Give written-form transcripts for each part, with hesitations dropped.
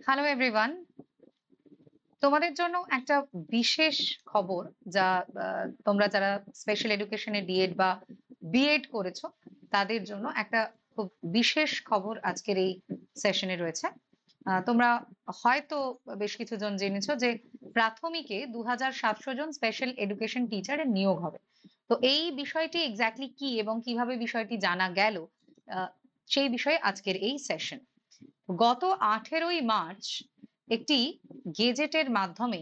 Hello everyone, তোমাদের জন্য একটা বিশেষ খবর যা তোমরা যারা স্পেশাল এডুকেশনে ডিএড বা বিএড করেছো তাদের জন্য একটা খুব বিশেষ খবর আজকের এই সেশনে রয়েছে। তোমরা হয়তো বেশ কিছু জন জেনেছো যে প্রাথমিকে 2700 জন স্পেশাল এডুকেশন টিচারের নিয়োগ হবে। তো এই বিষয়টি এক্স্যাক্টলি কি এবং কিভাবে বিষয়টি জানা গেল, আহ, সেই বিষয়ে আজকের এই সেশন। গত 18ই মার্চ একটি গেজেটের মাধ্যমে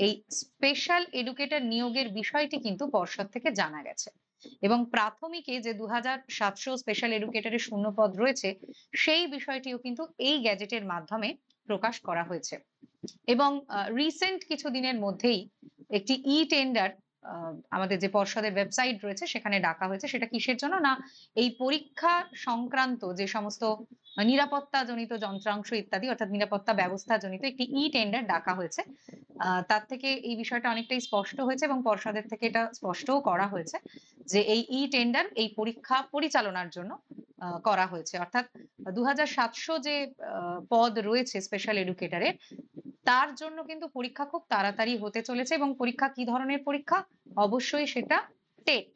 এই স্পেশাল এডুকেটর নিয়োগের বিষয়টি কিন্তু পর্ষদ থেকে জানা গেছে এবং প্রাথমিকে যে 2700 স্পেশাল এডুকেটরের শূন্যপদ রয়েছে সেই বিষয়টিও কিন্তু এই গ্যাজেটের মাধ্যমে প্রকাশ করা হয়েছে। এবং রিসেন্ট কিছু দিনের মধ্যেই একটি ই টেন্ডার আমাদের যে পর্ষদের ওয়েবসাইট রয়েছে সেখানে ডাকা হয়েছে। সেটা কিসের জন্য না, এই পরীক্ষা সংক্রান্ত যে সমস্ত নিরাপত্তা জনিত যন্ত্রাংশ ইত্যাদি অর্থাৎ নিরাপত্তা ব্যবস্থা জনিত একটি ই টেন্ডার ডাকা হয়েছে। তার থেকে এই বিষয়টা অনেকটাই স্পষ্ট হয়েছে এবং পর্ষদের থেকে এটা স্পষ্টও করা হয়েছে যে এই ই টেন্ডার এই পরীক্ষা পরিচালনার জন্য করা হয়েছে। অর্থাৎ 2700 যে পদ রয়েছে স্পেশাল এডুকেটরের, তার জন্য কিন্তু পরীক্ষা খুব তাড়াতাড়ি হতে চলেছে। এবং পরীক্ষা কি ধরনের পরীক্ষা? অবশ্যই সেটা টেট।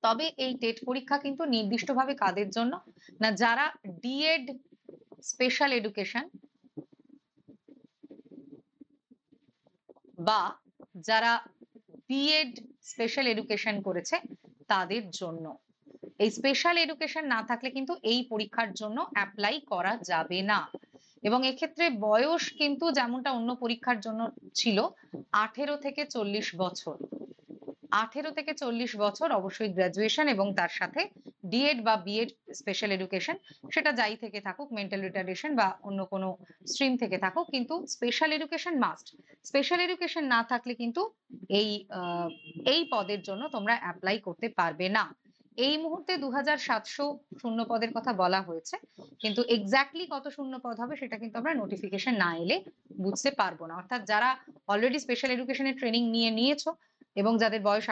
তবে এই টেট পরীক্ষা কিন্তু নির্দিষ্টভাবে কাদের জন্য না, যারা ডিএড স্পেশাল এডুকেশন বা যারা বিএড স্পেশাল এডুকেশন করেছে তাদের জন্য। এই স্পেশাল এডুকেশন না থাকলে কিন্তু এই পরীক্ষার জন্য অ্যাপ্লাই করা যাবে না। এবং এক্ষেত্রে বয়স কিন্তু যেমনটা অন্য পরীক্ষার জন্য ছিল 18 থেকে 40 বছর। 18 থেকে 40 বছর অবশ্যই গ্রাজুয়েশন এবং তার সাথে ডিএড বা বিএড স্পেশাল এডুকেশন, সেটা যাই থেকে থাকুক, মেন্টাল রিটার্ডেশন বা অন্য কোনো স্ট্রিম থেকে থাকুক, কিন্তু special education must. Special education না থাকলে কিন্তু এই এই পদের জন্য তোমরা অ্যাপ্লাই করতে পারবে না। এই মুহূর্তে 2700 শূন্য পদের কথা বলা হয়েছে, কিন্তু এক্স্যাক্টলি কত শূন্য পদ হবে সেটা কিন্তু আমরা নোটিফিকেশন না এলে বুঝতে পারবো না। অর্থাৎ যারা অলরেডি স্পেশাল এডুকেশনের ট্রেনিং নিয়েছো এবং যাদের বয়স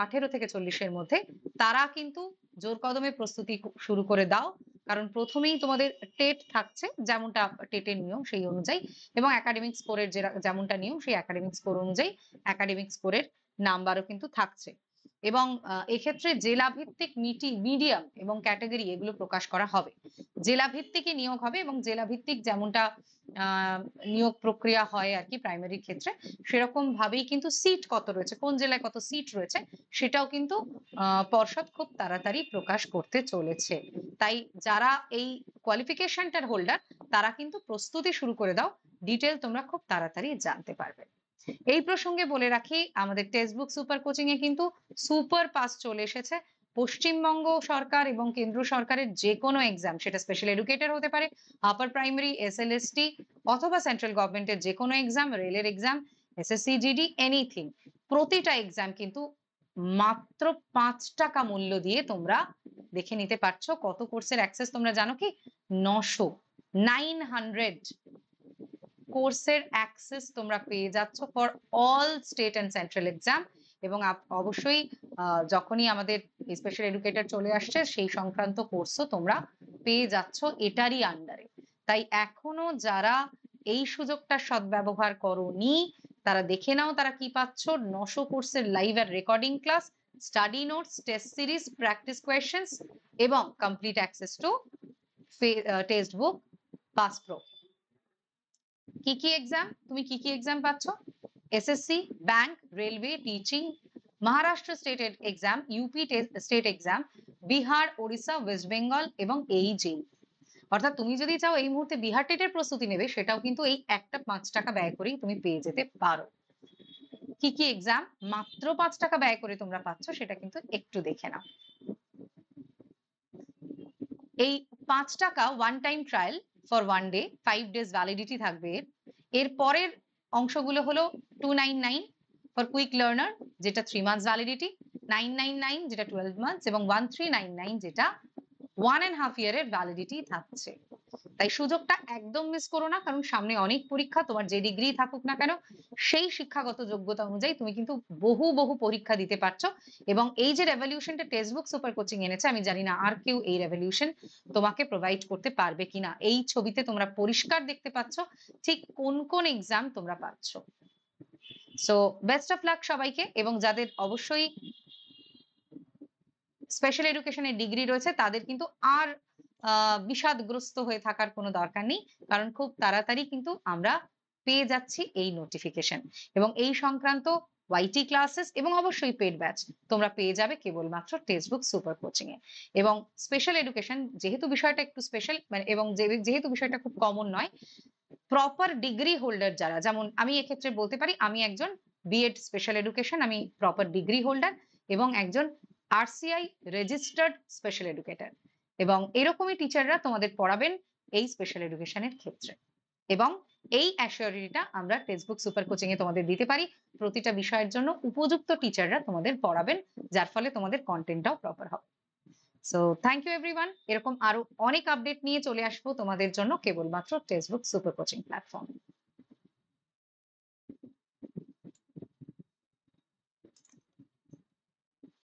18 থেকে 40-এর মধ্যে, তারা কিন্তু জোর কদমে প্রস্তুতি শুরু করে দাও। কারণ প্রথমেই তোমাদের টেট থাকছে, যেমনটা টেটের নিয়ম সেই অনুযায়ী, এবং একাডেমিক স্কোরের যেমনটা নিয়ম সেই একাডেমিক স্কোর অনুযায়ী একাডেমিক স্কোরের নাম্বারও কিন্তু থাকছে। এবং এক্ষেত্রে জেলা ভিত্তিক মিডিয়াম এবং ক্যাটাগরি এগুলো প্রকাশ করা হবে। জেলা ভিত্তিকই নিয়োগ হবে এবং জেলা ভিত্তিক যেমনটা নিয়োগ প্রক্রিয়া হয় আর কি প্রাইমারির ক্ষেত্রে, সেরকম ভাবেই কিন্তু সিট কত রয়েছে, কোন জেলায় কত সিট রয়েছে, সেটাও কিন্তু পর্ষদ খুব তাড়াতাড়ি প্রকাশ করতে চলেছে। তাই যারা এই কোয়ালিফিকেশনটার হোল্ডার তারা কিন্তু প্রস্তুতি শুরু করে দাও, ডিটেল তোমরা খুব তাড়াতাড়ি জানতে পারবে। এই প্রসঙ্গে বলে রাখি, আমাদের টেক্সটবুক সুপার কোচিং এ কিন্তু সুপার পাস চলে এসেছে। পশ্চিমবঙ্গ সরকার এবং কেন্দ্র সরকারের যে কোনো এক্সাম, সেটা স্পেশাল এডুকেটর হতে পারে, আপার প্রাইমারি, এসএলএসটি অথবা সেন্ট্রাল গভর্নমেন্টের যে কোনো এক্সাম, রেলের এক্সাম, এসএসসি জিডি, এনিথিং, প্রতিটা এক্সাম কিন্তু মাত্র 5 টাকা মূল্য দিয়ে তোমরা দেখে নিতে পারছো। কত কোর্সের অ্যাক্সেস তোমরা জানো কি? 900 কোর্সের অ্যাক্সেস তোমরা পেয়ে যাচ্ছ for all state and central exam. এবং অবশ্যই যখনই আমাদের স্পেশাল এডুকেটর চলে আসছে সেই সংক্রান্ত কোর্সও তোমরা পেয়ে যাচ্ছ এটারই আন্ডারে। তাই এখনো যারা এই সুযোগটা সদ্ব্যবহার করোনি তারা দেখে নাও তারা কি পাচ্ছ। 900 কোর্সের লাইভ আর recording class, study notes, test series, practice questions এবং complete access to text book pass pro. কি কি এক্সাম, তুমি কি কি এক্সাম পাচ্ছ? SSC, bank, railway, teaching, Maharashtra state exam, UP state exam, Bihar, Odisha, West Bengal এবং এইচএ। অর্থাৎ তুমি যদি চাও এই মুহূর্তে বিহার টেটের প্রস্তুতি নেবে, সেটাও কিন্তু এই একটা 5 টাকা ব্যয় করেই তুমি পেয়ে যেতে পারো। কি কি এক্সাম মাত্র 5 টাকা ব্যয় করে তোমরা পাচ্ছ সেটা কিন্তু একটু দেখে নাও। এই 5 টাকা one time trial for 1 day, 5 days validity থাকবে। এর পরের অংশগুলো হলো 299 ফর কুইক লার্নার, যেটা 3 মান্থস ভ্যালিডিটি, 999 যেটা 12 মান্থস এবং 1399 যেটা 1.5 ইয়ারের ভ্যালিডিটি থাকছে। তাই সুযোগটা একদম মিস করো না, কারণ সামনে অনেক পরীক্ষা, তোমার যে ডিগ্রি থাকুক না কেন সেই শিক্ষাগত যোগ্যতা অনুযায়ী তুমি কিন্তু বহু বহু পরীক্ষা দিতে পারছো। এবং এই যে রেভলিউশনটা টেক্সট সুপার কোচিং এনেছে, আমি জানি না আর কেউ এই রেভলিউশন তোমাকে প্রোভাইড করতে পারবে কিনা। এই ছবিতে তোমরা পরিষ্কার দেখতে পাচ্ছ ঠিক কোন কোন এক্সাম তোমরা পাচ্ছ। সো বেস্ট অফ লাক সবাইকে। এবং যাদের অবশ্যই স্পেশাল এডুকেশনের ডিগ্রি রয়েছে তাদের কিন্তু আর বিষাদগ্রস্ত হয়ে থাকার কোনো দরকার নেই, কারণ খুব তাড়াতাড়ি কিন্তু আমরা পেয়ে যাচ্ছি এই নোটিফিকেশন। এবং এই সংক্রান্ত ওয়াইটি ক্লাসেস এবং অবশ্যই পেড ব্যাচ তোমরা পেয়ে যাবে কেবলমাত্র টেক্সট সুপার কোচিং এ। এবং স্পেশাল এডুকেশন যেহেতু বিষয়টা একটু স্পেশাল, মানে এবং যেহেতু বিষয়টা খুব কমন নয়, প্রপার ডিগ্রি হোল্ডার যারা, যেমন আমি এক্ষেত্রে বলতে পারি আমি একজন বিএড স্পেশাল এডুকেশন, আমি প্রপার ডিগ্রি হোল্ডার এবং একজন আরসিআই রেজিস্টার্ড স্পেশাল এডুকেটর, এবং এরকমই টিচাররা তোমাদের পড়াবেন এই স্পেশাল এডুকেশনের ক্ষেত্রে। এবং এই অ্যাসিওরিটিটা আমরা টেক্সট সুপার কোচিং এ তোমাদের দিতে পারি, প্রতিটা বিষয়ের জন্য উপযুক্ত টিচাররা তোমাদের পড়াবেন, যার ফলে তোমাদের কন্টেন্টটাও প্রপার হবে। So thank you everyone. এরকম আরো অনেক আপডেট নিয়ে চলে আসবো তোমাদের জন্য কেবলমাত্র টেক্সট সুপার কোচিং প্ল্যাটফর্ম।